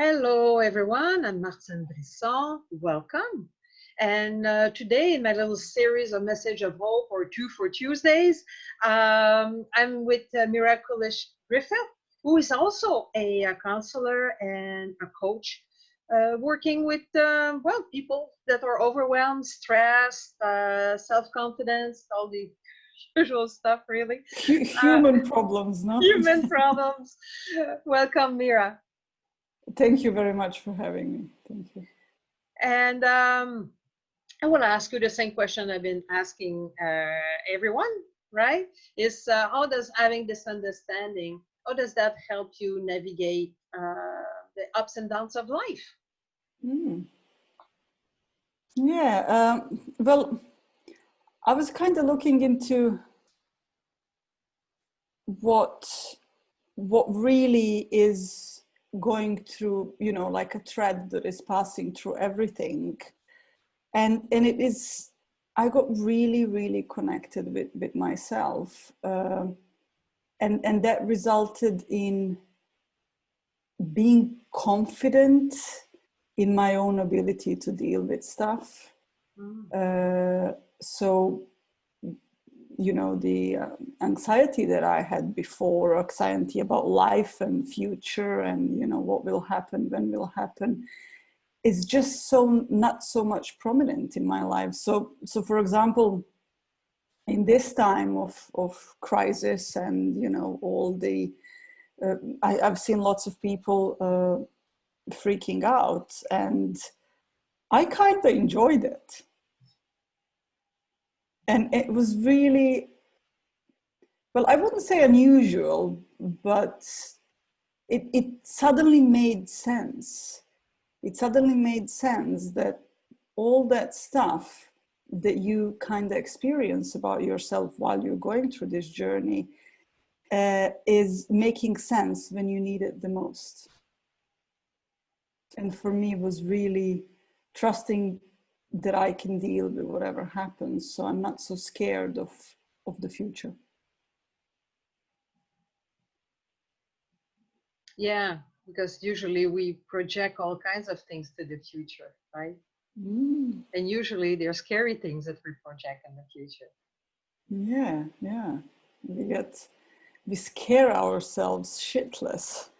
Hello, everyone. I'm Martine Brisson. Welcome. And today, in my little series of Message of Hope or Two for Tuesdays, I'm with Mira Culic Griffiths, who is also a counselor and a coach, working with people that are overwhelmed, stressed, self-confidence, all the usual stuff, really. Uh, Human problems, no? Human problems. Welcome, Mira. Thank you very much for having me. Thank you. And I want to ask you the same question I've been asking everyone, right? Is how does having this understanding, how does that help you navigate the ups and downs of life? Mm. Yeah, well, I was kind of looking into what really is going through, like a thread that is passing through everything. And it is, I got really connected with myself. And that resulted in being confident in my own ability to deal with stuff. So, the anxiety that I had before, anxiety about life and future and, what will happen, when will happen, is just so not so much prominent in my life. So for example, in this time of crisis and, all the, I've seen lots of people freaking out, and I kind of enjoyed it. And it was really, well, I wouldn't say unusual, but it suddenly made sense. It suddenly made sense that all that stuff that you kind of experience about yourself while you're going through this journey is making sense when you need it the most. And for me, it was really trusting that I can deal with whatever happens. So I'm not so scared of the future. Yeah, because usually we project all kinds of things to the future, right? Mm. And usually they're scary things that we project in the future. Yeah. We scare ourselves shitless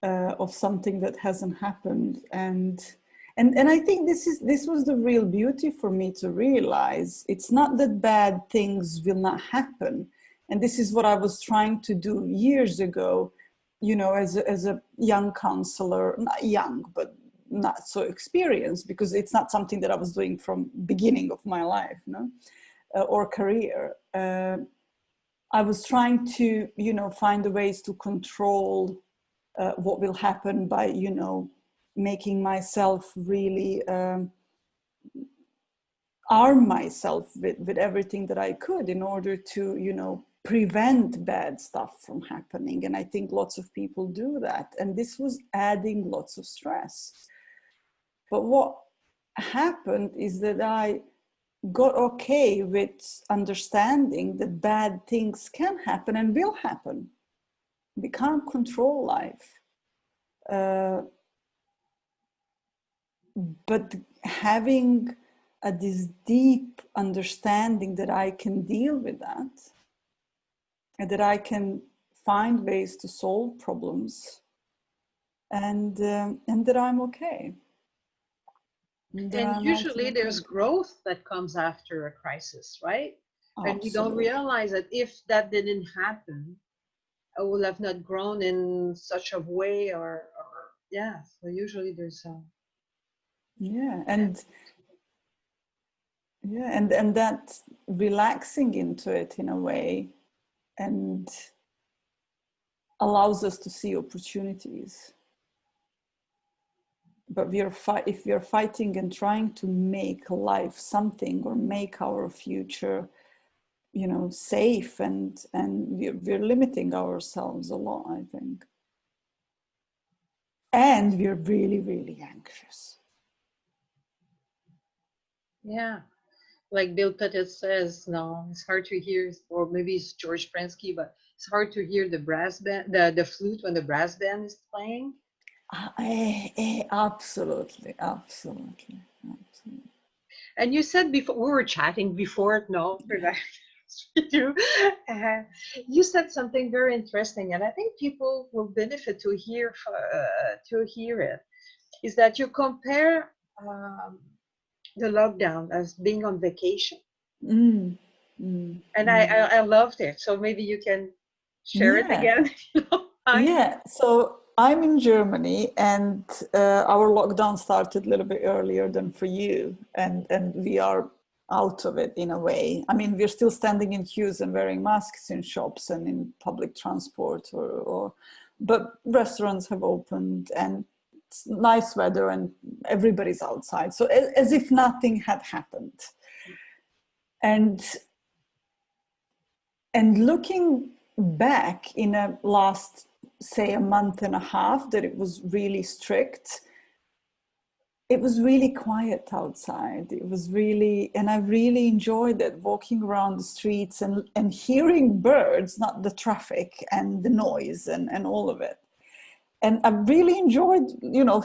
of something that hasn't happened, and I think this was the real beauty for me to realize. It's not that bad things will not happen, and this is what I was trying to do years ago, as a young counselor, not young but not so experienced, because it's not something that I was doing from beginning of my life, or career. I was trying to, find the ways to control what will happen by, making myself really arm myself with everything that I could in order to, prevent bad stuff from happening. And I think lots of people do that. And this was adding lots of stress. But what happened is that I got okay with understanding that bad things can happen and will happen. We can't control life. But having this deep understanding that I can deal with that, and that I can find ways to solve problems, and that I'm okay. And usually there's growth that comes after a crisis, right? And we don't Absolutely. realize that if that didn't happen, I would have not grown in such a way, or yeah. So usually there's a Yeah, and that relaxing into it in a way, and allows us to see opportunities. But if we are fighting and trying to make life something, or make our future, safe, and we're limiting ourselves a lot, I think. And we're really anxious. yeah. Like Bill Pettit says, no, it's hard to hear, or maybe it's George Prensky, but it's hard to hear the brass band, the flute when the brass band is playing. Absolutely, absolutely, absolutely. And you said before, we were chatting before, no, you, uh, you said something very interesting, and I think people will benefit to hear it. Is that you compare the lockdown as being on vacation, Mm, mm, and mm. I loved it. So maybe you can share it Yeah, again. You know, yeah. So I'm in Germany, and our lockdown started a little bit earlier than for you, and we are out of it in a way. I mean, we're still standing in queues and wearing masks in shops and in public transport, but restaurants have opened, and it's nice weather, and everybody's outside. So as if nothing had happened. And looking back in a last, say, a month and a half that it was really strict, it was really quiet outside. It was really, and I really enjoyed it, walking around the streets and hearing birds, not the traffic and the noise and all of it. And I really enjoyed,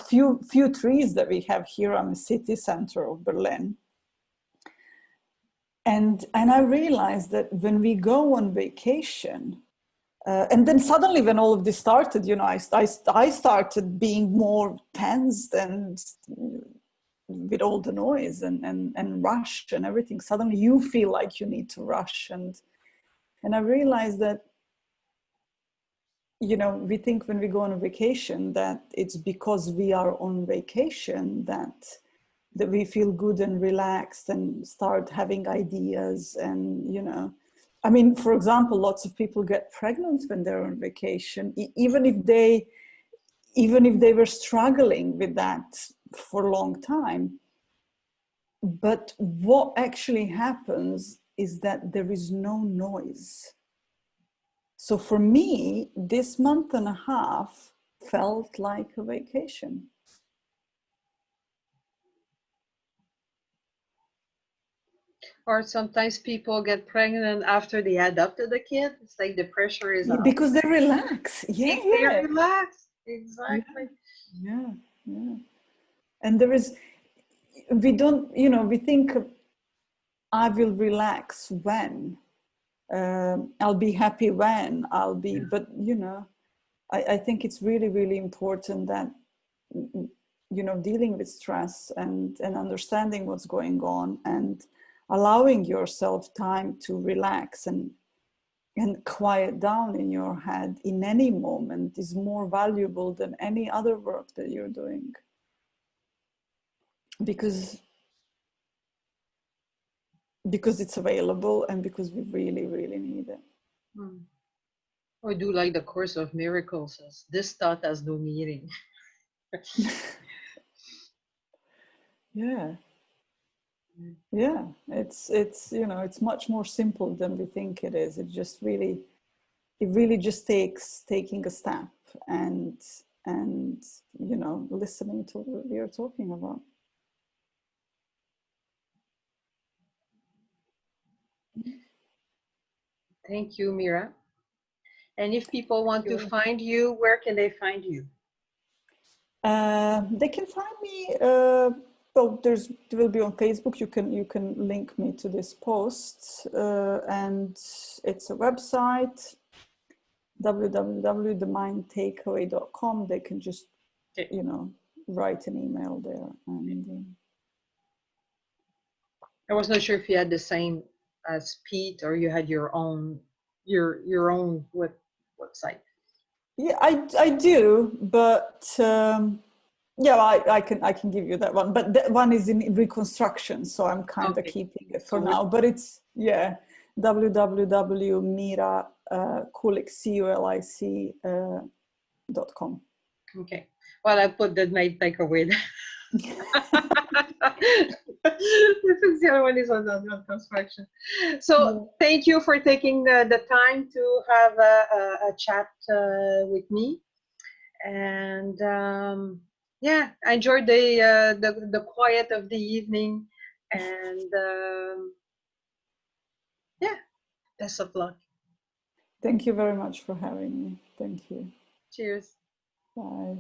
few trees that we have here on the city center of Berlin. And I realized that when we go on vacation, and then suddenly when all of this started, I started being more tensed and with all the noise and rush and everything. Suddenly you feel like you need to rush. And I realized that, we think when we go on a vacation that it's because we are on vacation that we feel good and relaxed and start having ideas. And I mean, for example, lots of people get pregnant when they're on vacation, even if they were struggling with that for a long time. But what actually happens is that there is no noise. So for me, this month and a half felt like a vacation. or sometimes people get pregnant after they adopted a kid. It's like the pressure is off. Because they relax. Yeah, They yeah. relax. Yeah, Exactly. yeah, yeah. And there is, we don't, we think I will relax when, I'll be happy when, but, I think it's really, really important that, dealing with stress and understanding what's going on and allowing yourself time to relax and quiet down in your head in any moment is more valuable than any other work that you're doing. Because it's available and because we really, really need it. Hmm. Or do like the Course of Miracles says, this thought has no meaning. Yeah. Yeah. It's much more simple than we think it is. It really just takes taking a step and listening to what we are talking about. Thank you, Mira. And if people want to Sure. find you, where can they find you? They can find me. Well, there will be on Facebook. You can link me to this post, and it's a website, www.themindtakeaway.com. They can just Okay. write an email there, and I was not sure if you had the same as Pete or you had your own website. yeah, I do, but yeah, I can give you that one, but that one is in reconstruction, so I'm kind of Okay. keeping it So for now. But it's www.mira Kulic .com. okay. Well, I put that might take away. Since the other one is on construction. So Yeah. thank you for taking the time to have a chat with me. And yeah, I enjoyed the quiet of the evening. And yeah, best of luck. Thank you very much for having me. Thank you. Cheers. Bye.